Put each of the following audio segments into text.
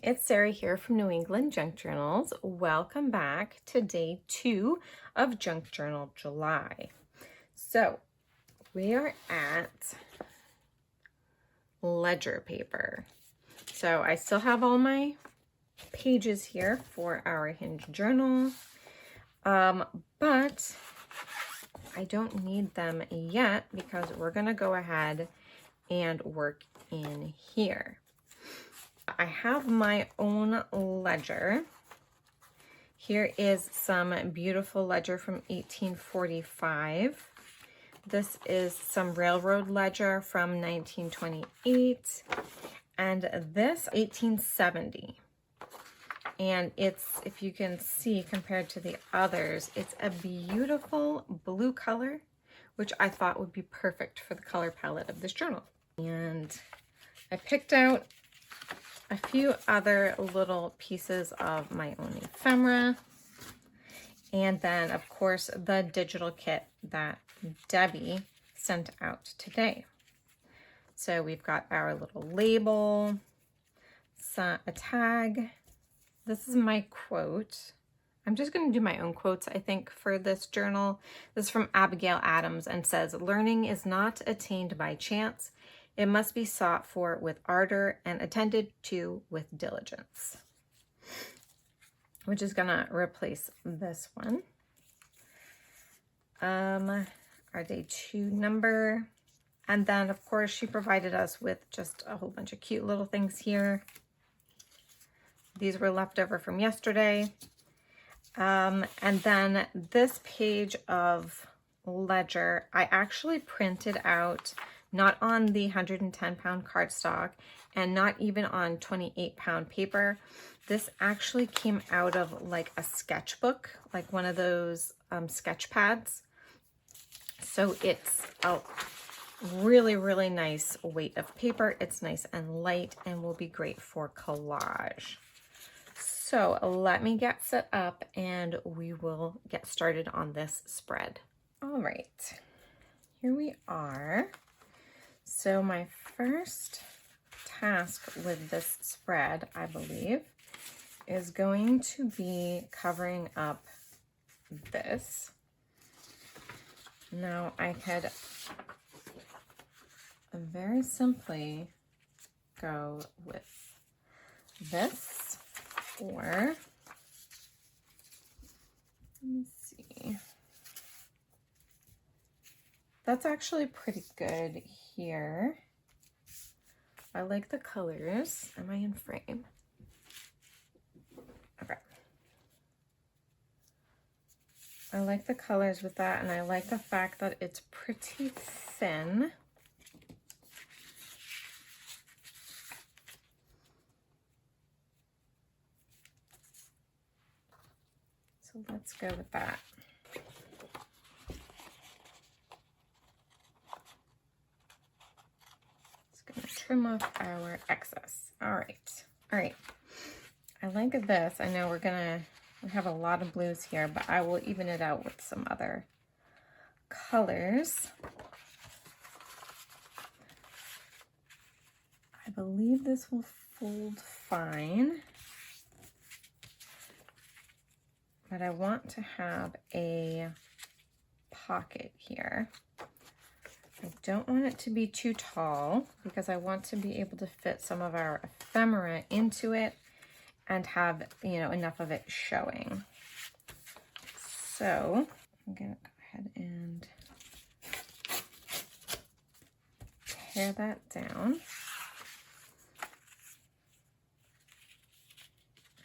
it's Sarah here from New England Junk Journals. Welcome back to day 2 of Junk Journal July. So we are at ledger paper. So I still have all my pages here for our hinge journal, but I don't need them yet because we're gonna go ahead and work in here. I have my own ledger. Here is some beautiful ledger from 1845. This is some railroad ledger from 1928, and this 1870. And it's, if you can see compared to the others, it's a beautiful blue color, which I thought would be perfect for the color palette of this journal. And I picked out a few other little pieces of my own ephemera, and then of course the digital kit that Debbie sent out today. So we've got our little label, a tag. This is my quote. I'm just going to do my own quotes, I think, for this journal. This is from Abigail Adams and says, "Learning is not attained by chance. It must be sought for with ardor and attended to with diligence," which is gonna replace this one. Our day 2 number. And then of course she provided us with just a whole bunch of cute little things here. These were left over from yesterday. And then this page of ledger, I actually printed out not on the 110-pound cardstock and not even on 28-pound paper. This actually came out of like a sketchbook, like one of those sketch pads. So it's a really, really nice weight of paper. It's nice and light and will be great for collage. So let me get set up and we will get started on this spread. All right, here we are. So my first task with this spread, I believe, is going to be covering up this. Now I could very simply go with this, or let me see. That's actually pretty good here. I like the colors. Am I in frame? Okay. I like the colors with that, and I like the fact that it's pretty thin. So let's go with that. Trim off our excess. All right. I like this. I know we have a lot of blues here, but I will even it out with some other colors. I believe this will fold fine, but I want to have a pocket here. I don't want it to be too tall because I want to be able to fit some of our ephemera into it and have, you know, enough of it showing. So I'm gonna go ahead and tear that down.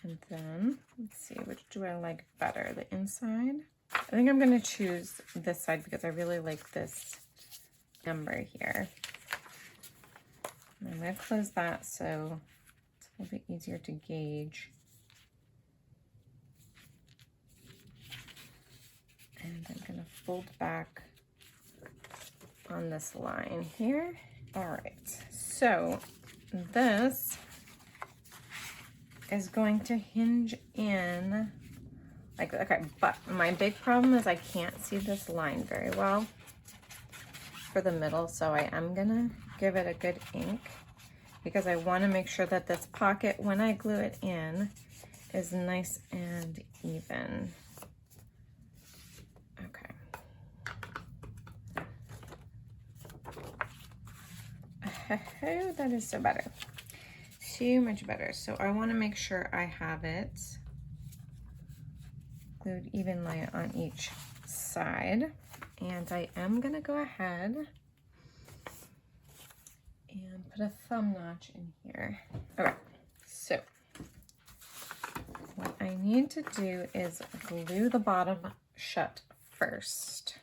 And then let's see, which do I like better, the inside? I think I'm gonna choose this side because I really like this number here. I'm going to close that so it's a little bit easier to gauge. And I'm going to fold back on this line here. All right, so this is going to hinge in like, okay, but my big problem is I can't see this line very well for the middle, so I am gonna give it a good ink because I want to make sure that this pocket, when I glue it in, is nice and even. Okay. Oh, that is so better. So much better. So I want to make sure I have it glued evenly on each side. And I am going to go ahead and put a thumb notch in here. Okay, so what I need to do is glue the bottom shut first.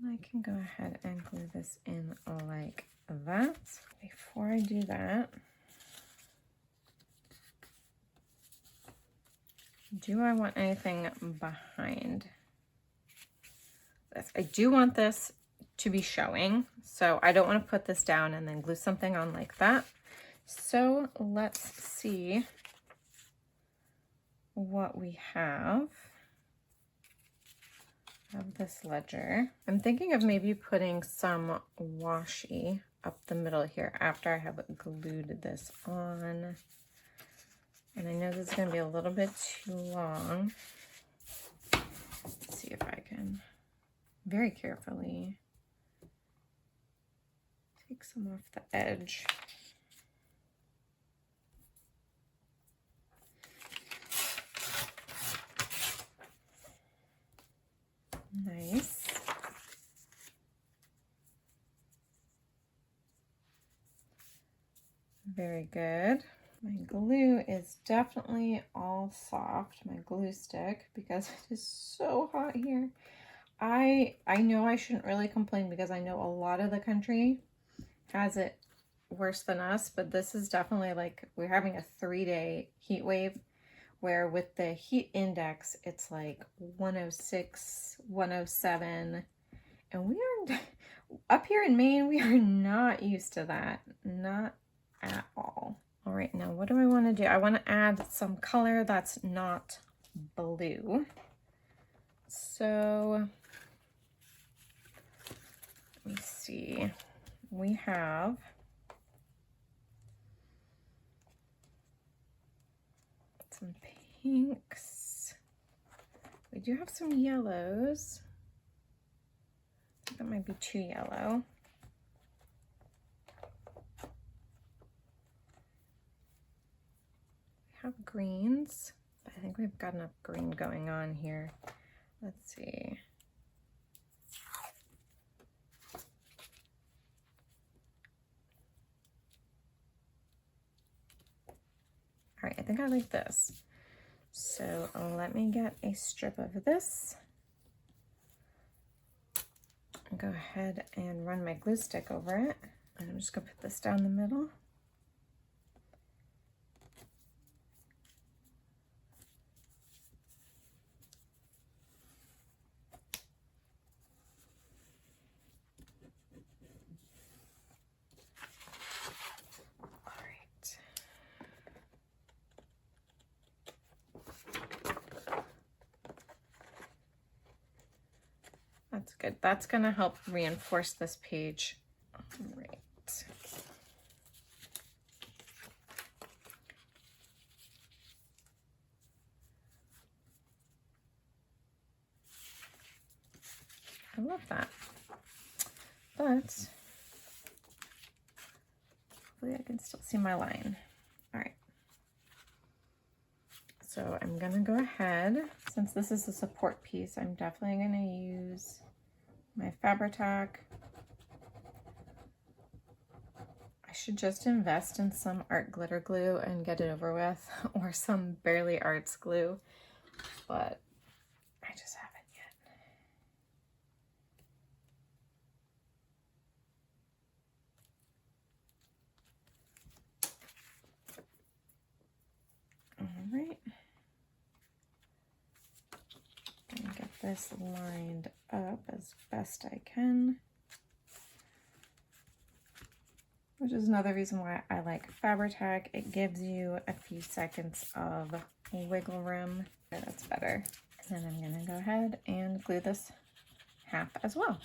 And I can go ahead and glue this in like that. Before I do that, do I want anything behind this? I do want this to be showing, so I don't want to put this down and then glue something on like that. So let's see what we have of this ledger. I'm thinking of maybe putting some washi up the middle here after I have glued this on. And I know this is going to be a little bit too long. Let's see if I can very carefully take some off the edge. Nice. Very good. My glue is definitely all soft, my glue stick, because it is so hot here. I know I shouldn't really complain because I know a lot of the country has it worse than us, but this is definitely like we're having a 3-day heat wave where with the heat index, it's like 106, 107, and we are up here in Maine, we are not used to that, not at all. All right, now what do I want to do? I want to add some color that's not blue. So let me see. We have some pinks. We do have some yellows. I think that might be too yellow. Have greens. I think we've got enough green going on here. Let's see. All right, I think I like this. So let me get a strip of this. And go ahead and run my glue stick over it. And I'm just gonna put this down the middle. That's good. That's going to help reinforce this page. All right. I love that. But hopefully I can still see my line. All right. So I'm going to go ahead, since this is a support piece, I'm definitely going to use my Fabri-Tac. I should just invest in some art glitter glue and get it over with, or some Barely Arts glue, but I just haven't yet. All right. And get this lined up as best I can. Which is another reason why I like Fabri-Tac. It gives you a few seconds of wiggle room. Okay, that's better. And then I'm gonna go ahead and glue this half as well.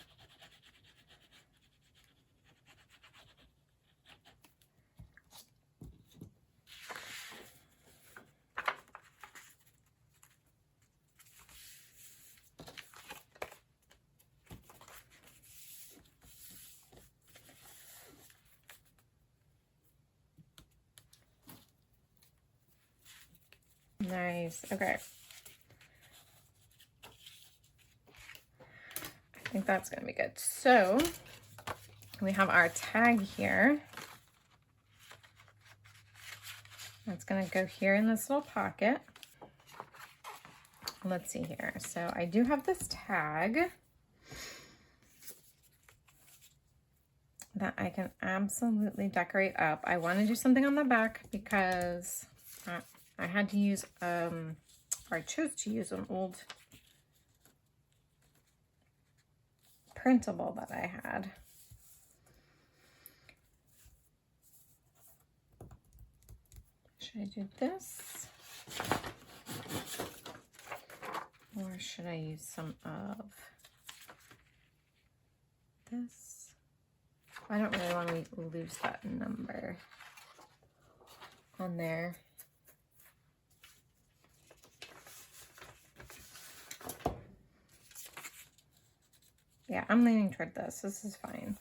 Nice, okay. I think that's gonna be good. So we have our tag here. That's gonna go here in this little pocket. Let's see here. So I do have this tag that I can absolutely decorate up. I want to do something on the back because I had to use, or I chose to use an old printable that I had. Should I do this? Or should I use some of this? I don't really want to lose that number on there. Yeah, I'm leaning toward this. This is fine.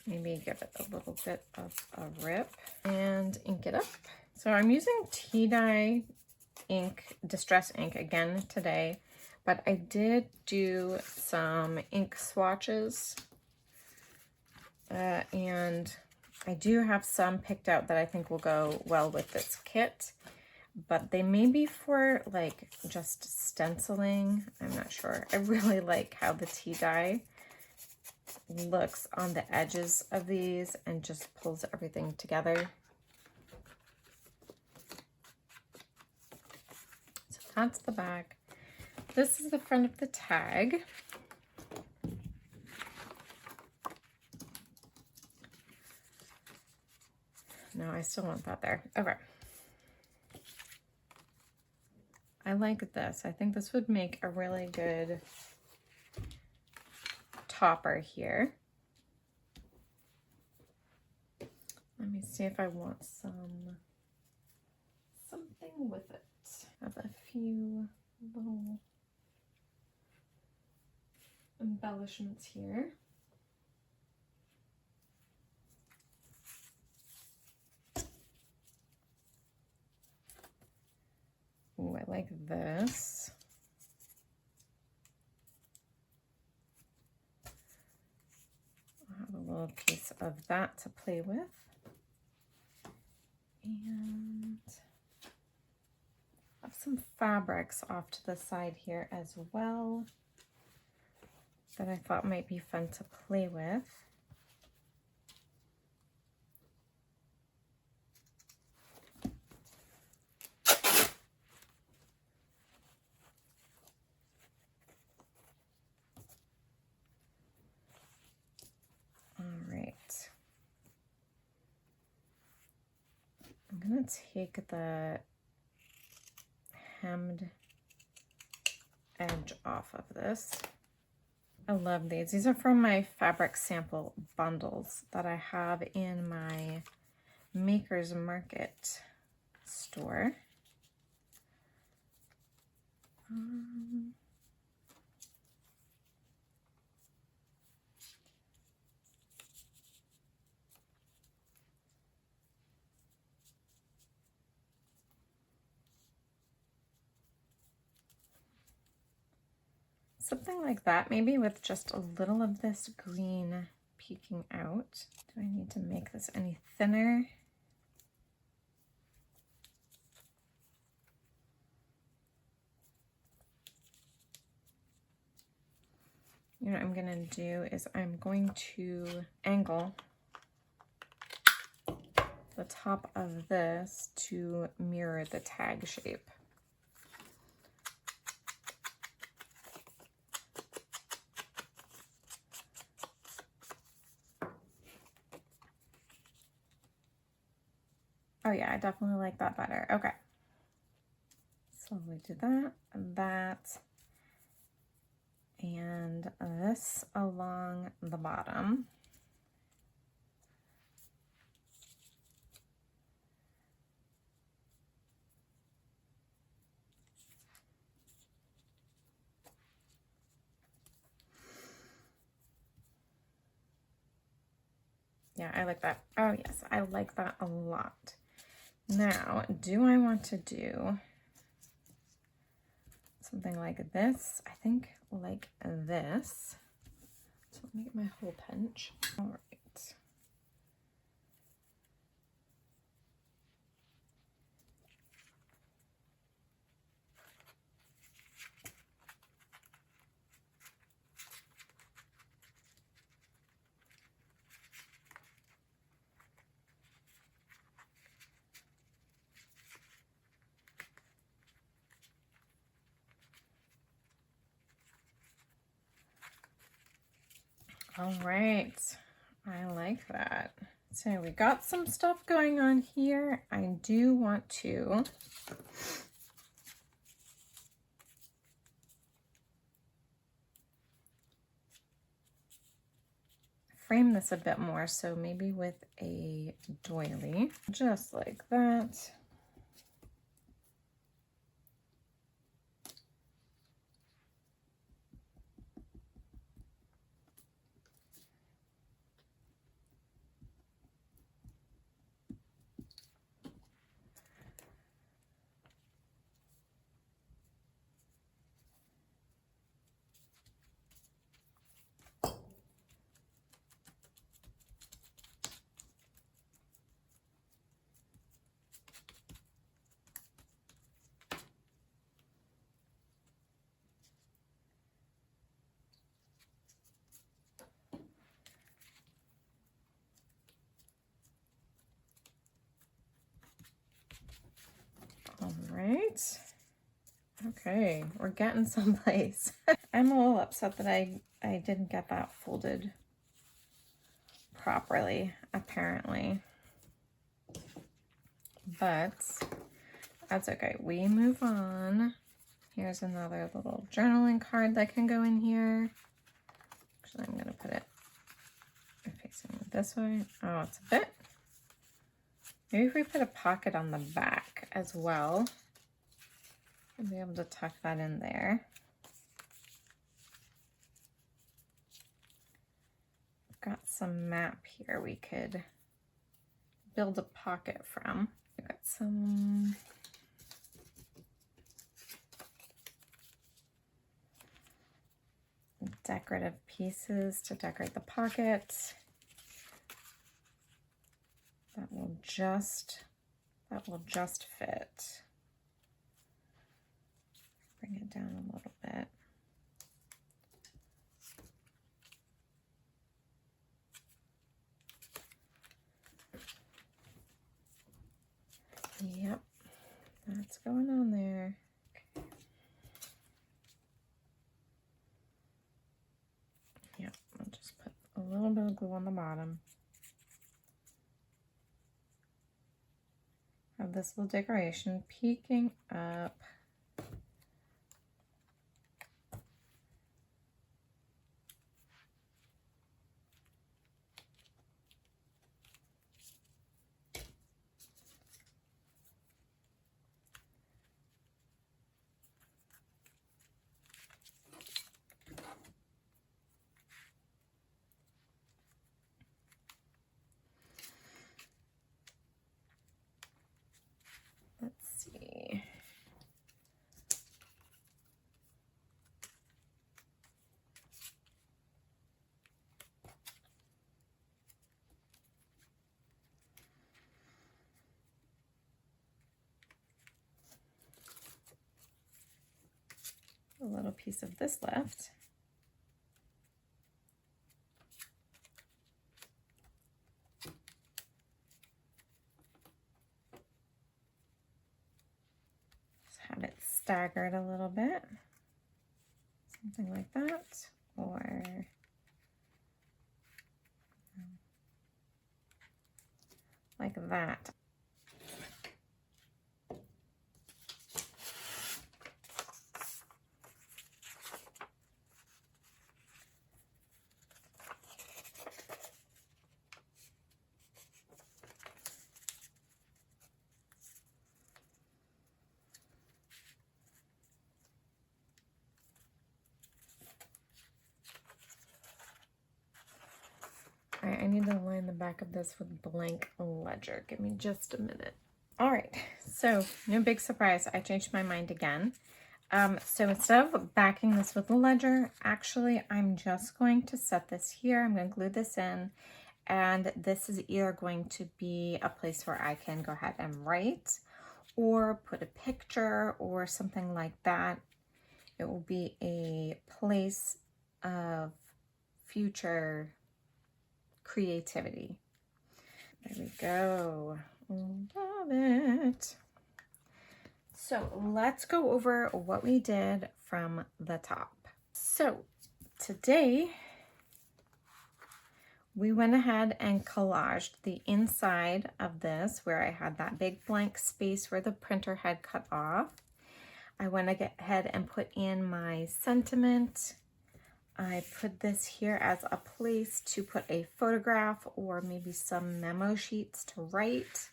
Maybe give it a little bit of a rip and ink it up. So I'm using tea dye ink, distress ink again today, but I did do some ink swatches and I do have some picked out that I think will go well with this kit, but they may be for like just stenciling. I'm not sure. I really like how the tea dye looks on the edges of these and just pulls everything together. So that's the back. This is the front of the tag. No, I still want that there. Okay. I like this. I think this would make a really good topper here. Let me see if I want something with it. I have a few little embellishments here. Ooh, I like this. I'll have a little piece of that to play with. And I have some fabrics off to the side here as well that I thought might be fun to play with. I'm going to take the hemmed edge off of this. I love these. These are from my fabric sample bundles that I have in my Maker's Market store. Something like that, maybe with just a little of this green peeking out. Do I need to make this any thinner? You know what I'm gonna do is I'm going to angle the top of this to mirror the tag shape. Oh yeah, I definitely like that better. Okay. So we do that, and this along the bottom. Yeah, I like that. Oh yes, I like that a lot. Now, do I want to do something like this? I think like this. So let me get my hole punch. All right. All right, I like that. So we got some stuff going on here. I do want to frame this a bit more, so maybe with a doily, just like that. All right. Okay, we're getting someplace. I'm a little upset that I didn't get that folded properly, apparently. But that's okay. We move on. Here's another little journaling card that can go in here. Actually, I'm going to put it facing this way. Oh, it's a bit. Maybe if we put a pocket on the back as well, I'll be able to tuck that in there. Got some map here we could build a pocket from. We've got some decorative pieces to decorate the pocket. That will just fit. Bring it down a little bit. Yep, that's going on there. Okay. Yep, I'll just put a little bit of glue on the bottom. Have this little decoration peeking up. Let's see. a little piece of this left. Just have it staggered a little bit, something like that, or like that. All right, I need to line the back of this with blank ledger. Give me just a minute. All right, so no big surprise. I changed my mind again. So instead of backing this with a ledger, actually, I'm just going to set this here. I'm going to glue this in, and this is either going to be a place where I can go ahead and write or put a picture or something like that. It will be a place of future creativity. There we go. Love it. So let's go over what we did from the top. So today we went ahead and collaged the inside of this where I had that big blank space where the printer had cut off. I went ahead and put in my sentiment. I put this here as a place to put a photograph or maybe some memo sheets to write.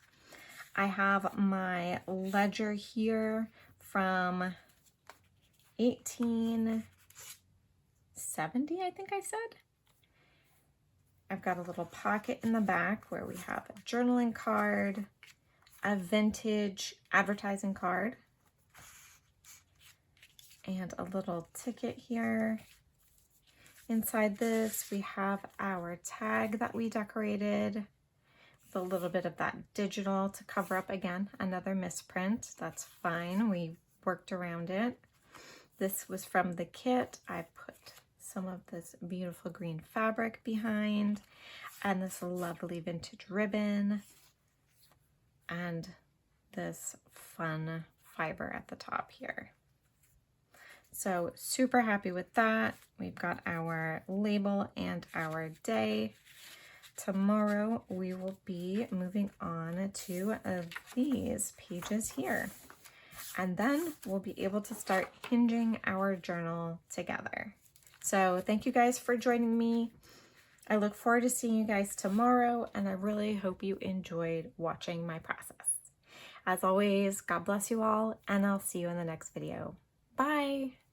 I have my ledger here from 1870, I think I said. I've got a little pocket in the back where we have a journaling card, a vintage advertising card, and a little ticket here. Inside this, we have our tag that we decorated with a little bit of that digital to cover up, again, another misprint. That's fine. We worked around it. This was from the kit. I put some of this beautiful green fabric behind and this lovely vintage ribbon and this fun fiber at the top here. So super happy with that. We've got our label and our day. Tomorrow we will be moving on to these pages here. And then we'll be able to start hinging our journal together. So thank you guys for joining me. I look forward to seeing you guys tomorrow, and I really hope you enjoyed watching my process. As always, God bless you all, and I'll see you in the next video. Bye!